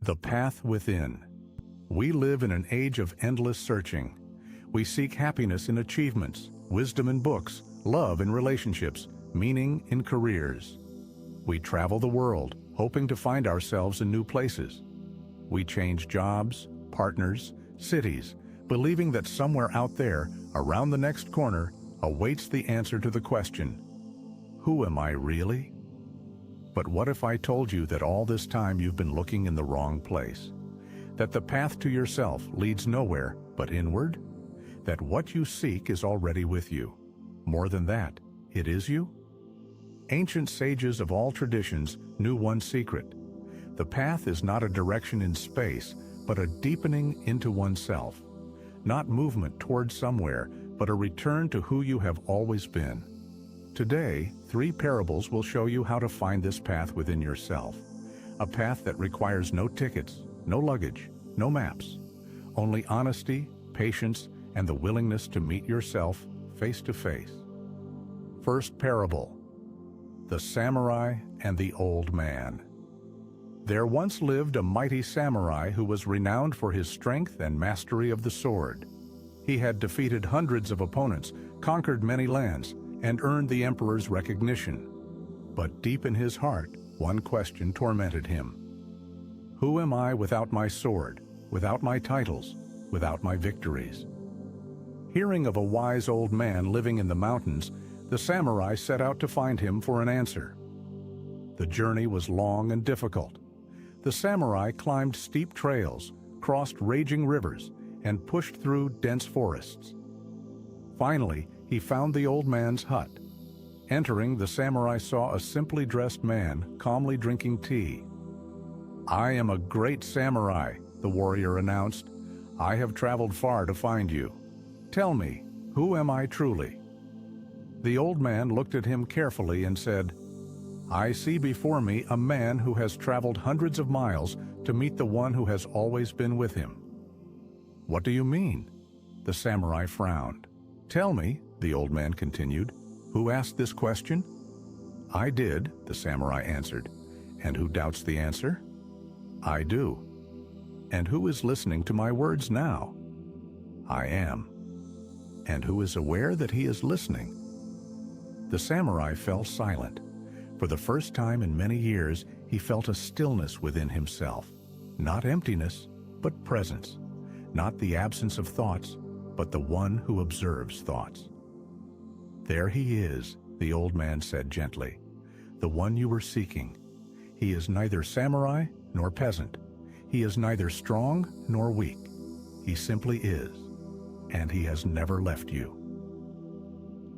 The path within. We live in an age of endless searching. We seek happiness in achievements, wisdom in books, love in relationships, meaning in careers. We travel the world, hoping to find ourselves in new places. We change jobs, partners, cities, believing that somewhere out there, around the next corner, awaits the answer to the question, who am I really? But what if I told you that all this time you've been looking in the wrong place? That the path to yourself leads nowhere but inward? That what you seek is already with you? More than that, it is you? Ancient sages of all traditions knew one secret. The path is not a direction in space, but a deepening into oneself. Not movement towards somewhere, but a return to who you have always been. Today, 3 parables will show you how to find this path within yourself. A path that requires no tickets, no luggage, no maps. Only honesty, patience, and the willingness to meet yourself face to face. First parable. The Samurai and the Old Man. There once lived a mighty samurai who was renowned for his strength and mastery of the sword. He had defeated hundreds of opponents, conquered many lands, and earned the emperor's recognition. But deep in his heart, one question tormented him. Who am I without my sword, without my titles, without my victories? Hearing of a wise old man living in the mountains, the samurai set out to find him for an answer. The journey was long and difficult. The samurai climbed steep trails, crossed raging rivers, and pushed through dense forests. Finally, he found the old man's hut. Entering, the samurai saw a simply dressed man calmly drinking tea. "I am a great samurai," the warrior announced. "I have traveled far to find you. Tell me, who am I truly?" The old man looked at him carefully and said, "I see before me a man who has traveled hundreds of miles to meet the one who has always been with him." "What do you mean?" The samurai frowned. "Tell me," the old man continued, "who asked this question?" "I did," the samurai answered. "And who doubts the answer?" "I do." "And who is listening to my words now?" "I am." "And who is aware that he is listening?" The samurai fell silent. For the first time in many years, he felt a stillness within himself. Not emptiness, but presence. Not the absence of thoughts, but the one who observes thoughts. "There he is," the old man said gently. "The one you were seeking. He is neither samurai nor peasant. He is neither strong nor weak. He simply is, and he has never left you."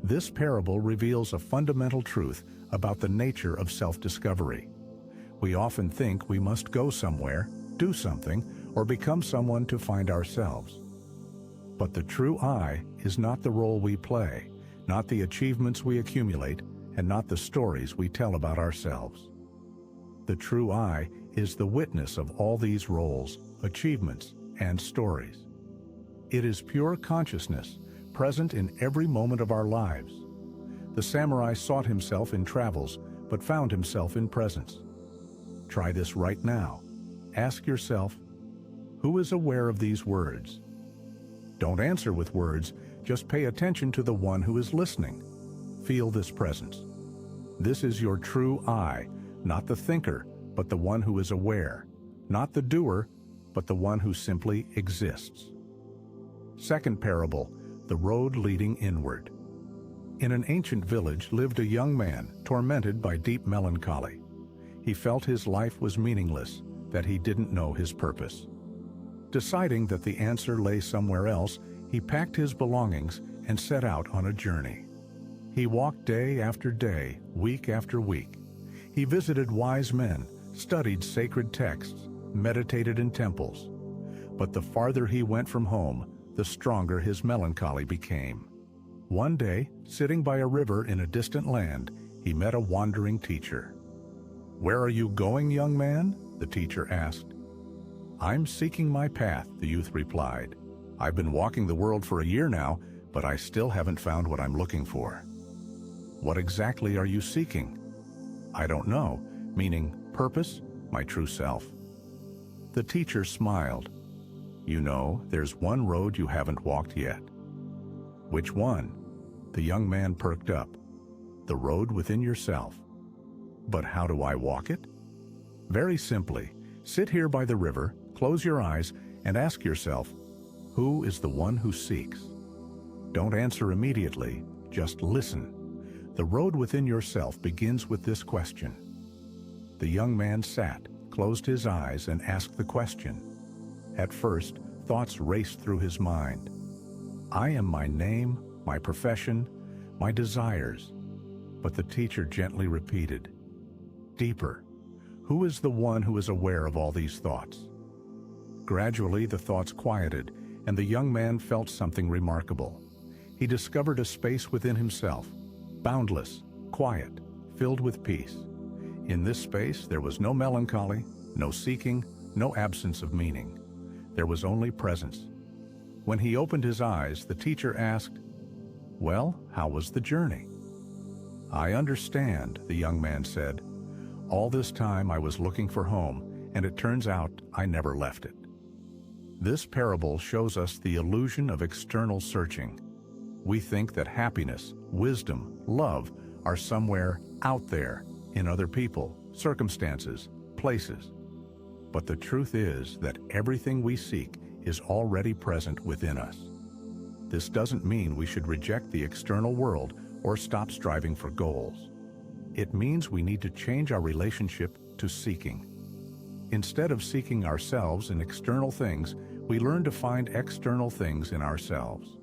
This parable reveals a fundamental truth about the nature of self-discovery. We often think we must go somewhere, do something, or become someone to find ourselves. But the true I is not the role we play, not the achievements we accumulate, and not the stories we tell about ourselves. The true I is the witness of all these roles, achievements, and stories. It is pure consciousness, present in every moment of our lives. The samurai sought himself in travels, but found himself in presence. Try this right now. Ask yourself, who is aware of these words? Don't answer with words, just pay attention to the one who is listening. Feel this presence. This is your true I, not the thinker, but the one who is aware, not the doer, but the one who simply exists. Second parable, the road leading inward. In an ancient village lived a young man tormented by deep melancholy. He felt his life was meaningless, that he didn't know his purpose. Deciding that the answer lay somewhere else, he packed his belongings and set out on a journey. He walked day after day, week after week. He visited wise men, studied sacred texts, meditated in temples. But the farther he went from home, the stronger his melancholy became. One day, sitting by a river in a distant land, he met a wandering teacher. "Where are you going, young man?" the teacher asked. "I'm seeking my path," the youth replied. "I've been walking the world for a year now, but I still haven't found what I'm looking for." "What exactly are you seeking?" "I don't know," meaning purpose, my true self. The teacher smiled. You know, there's one road you haven't walked yet. Which one? The young man perked up. The road within yourself. But how do I walk it? Very simply, sit here by the river, close your eyes, and ask yourself, who is the one who seeks? Don't answer immediately, just listen. The road within yourself begins with this question. The young man sat, closed his eyes, and asked the question. At first, thoughts raced through his mind. I am my name, my profession, my desires. But the teacher gently repeated, deeper. Who is the one who is aware of all these thoughts? Gradually, the thoughts quieted, and the young man felt something remarkable. He discovered a space within himself, boundless, quiet, filled with peace. In this space, there was no melancholy, no seeking, no absence of meaning. There was only presence. When he opened his eyes, the teacher asked, well, how was the journey? I understand, the young man said. All this time I was looking for home, and it turns out I never left it. This parable shows us the illusion of external searching. We think that happiness, wisdom, love are somewhere out there in other people, circumstances, places. But the truth is that everything we seek is already present within us. This doesn't mean we should reject the external world or stop striving for goals. It means we need to change our relationship to seeking. Instead of seeking ourselves in external things, we learn to find external things in ourselves.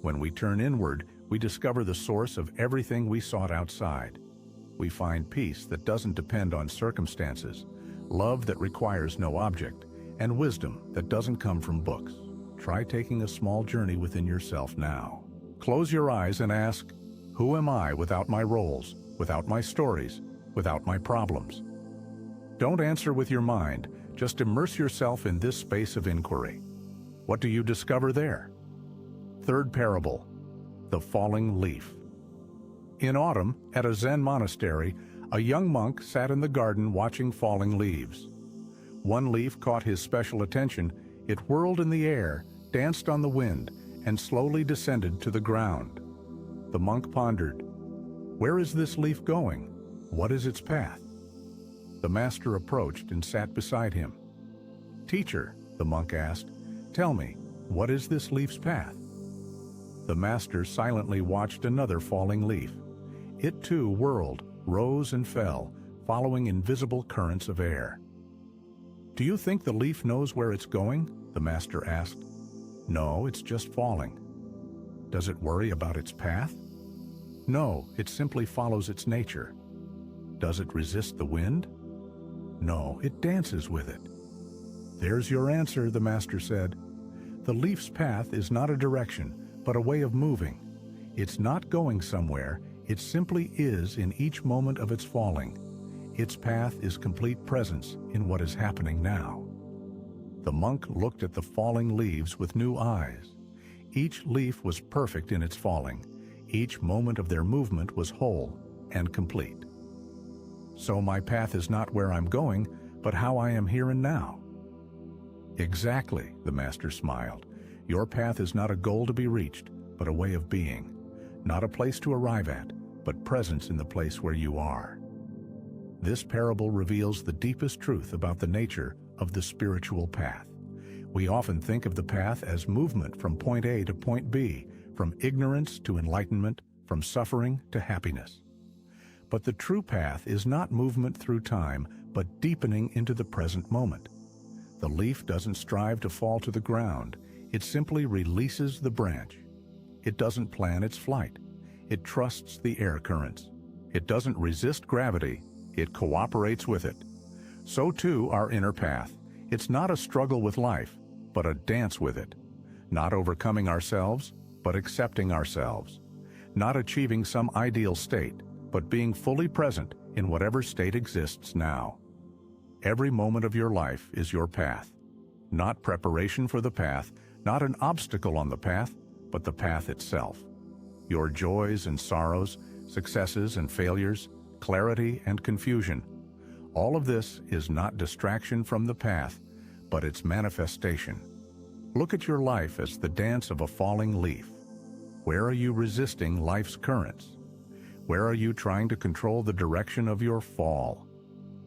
When we turn inward, we discover the source of everything we sought outside. We find peace that doesn't depend on circumstances, love that requires no object, and wisdom that doesn't come from books. Try taking a small journey within yourself now. Close your eyes and ask, who am I without my roles, without my stories, without my problems? Don't answer with your mind, just immerse yourself in this space of inquiry. What do you discover there? Third parable, the falling leaf. In autumn, at a Zen monastery, a young monk sat in the garden watching falling leaves. One leaf caught his special attention. It whirled in the air, danced on the wind, and slowly descended to the ground. The monk pondered, where is this leaf going? What is its path? The master approached and sat beside him. Teacher, the monk asked, tell me, what is this leaf's path? The master silently watched another falling leaf. It too whirled, rose and fell, following invisible currents of air. Do you think the leaf knows where it's going? The master asked. No, it's just falling. Does it worry about its path? No, it simply follows its nature. Does it resist the wind? No, it dances with it. There's your answer, the master said. The leaf's path is not a direction, but a way of moving. It's not going somewhere, it simply is in each moment of its falling. Its path is complete presence in what is happening now. The monk looked at the falling leaves with new eyes. Each leaf was perfect in its falling. Each moment of their movement was whole and complete. So my path is not where I'm going, but how I am here and now. Exactly, the master smiled. Your path is not a goal to be reached, but a way of being. Not a place to arrive at, but presence in the place where you are. This parable reveals the deepest truth about the nature of the spiritual path. We often think of the path as movement from point A to point B, from ignorance to enlightenment, from suffering to happiness. But the true path is not movement through time, but deepening into the present moment. The leaf doesn't strive to fall to the ground. It simply releases the branch. It doesn't plan its flight. It trusts the air currents. It doesn't resist gravity. It cooperates with it. So too our inner path. It's not a struggle with life, but a dance with it. Not overcoming ourselves, but accepting ourselves. Not achieving some ideal state, but being fully present in whatever state exists now. Every moment of your life is your path. Not preparation for the path, not an obstacle on the path, but the path itself. Your joys and sorrows, successes and failures, clarity and confusion. All of this is not distraction from the path, but its manifestation. Look at your life as the dance of a falling leaf. Where are you resisting life's currents? Where are you trying to control the direction of your fall?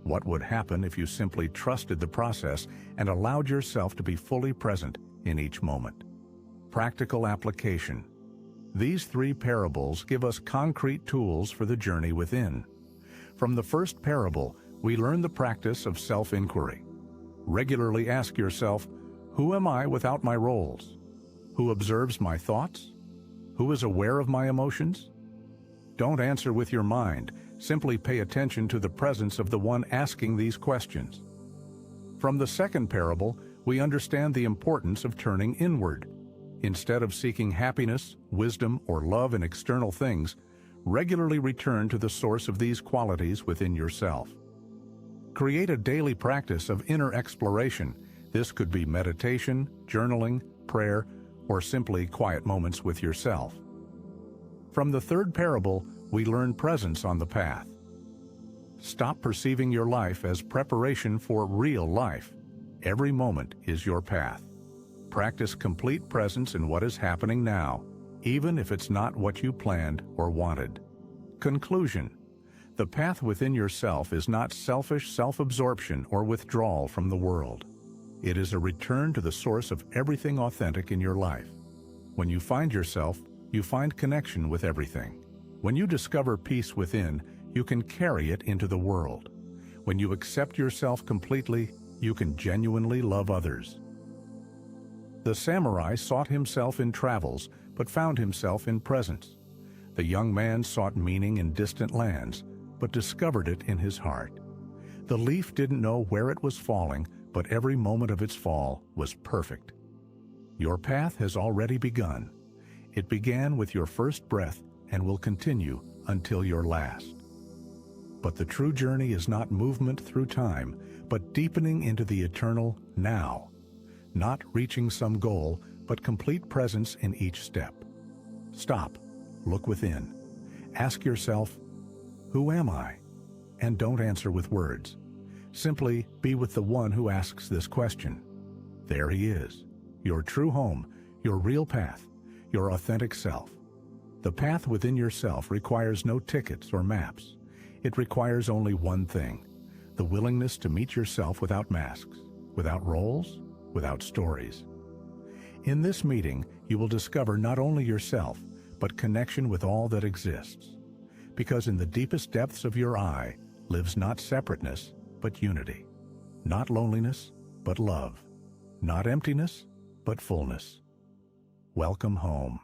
What would happen if you simply trusted the process and allowed yourself to be fully present in each moment? Practical application. These 3 parables give us concrete tools for the journey within. From the first parable, we learn the practice of self-inquiry. Regularly ask yourself, who am I without my roles? Who observes my thoughts? Who is aware of my emotions? Don't answer with your mind. Simply pay attention to the presence of the one asking these questions. From the second parable, we understand the importance of turning inward. Instead of seeking happiness, wisdom, or love in external things, regularly return to the source of these qualities within yourself. Create a daily practice of inner exploration. This could be meditation, journaling, prayer, or simply quiet moments with yourself. From the third parable, we learn presence on the path. Stop perceiving your life as preparation for real life. Every moment is your path. Practice complete presence in what is happening now, even if it's not what you planned or wanted. Conclusion. The path within yourself is not selfish self-absorption or withdrawal from the world. It is a return to the source of everything authentic in your life. When you find yourself, you find connection with everything. When you discover peace within, you can carry it into the world. When you accept yourself completely, you can genuinely love others. The samurai sought himself in travels, but found himself in presence. The young man sought meaning in distant lands, but discovered it in his heart. The leaf didn't know where it was falling, but every moment of its fall was perfect. Your path has already begun. It began with your first breath and will continue until your last. But the true journey is not movement through time, but deepening into the eternal now. Not reaching some goal, but complete presence in each step. Stop, look within. Ask yourself, who am I? And don't answer with words. Simply be with the one who asks this question. There he is, your true home, your real path, your authentic self. The path within yourself requires no tickets or maps. It requires only one thing, the willingness to meet yourself without masks, without roles, without stories. In this meeting, you will discover not only yourself, but connection with all that exists. Because in the deepest depths of your eye lives not separateness, but unity. Not loneliness, but love. Not emptiness, but fullness. Welcome home.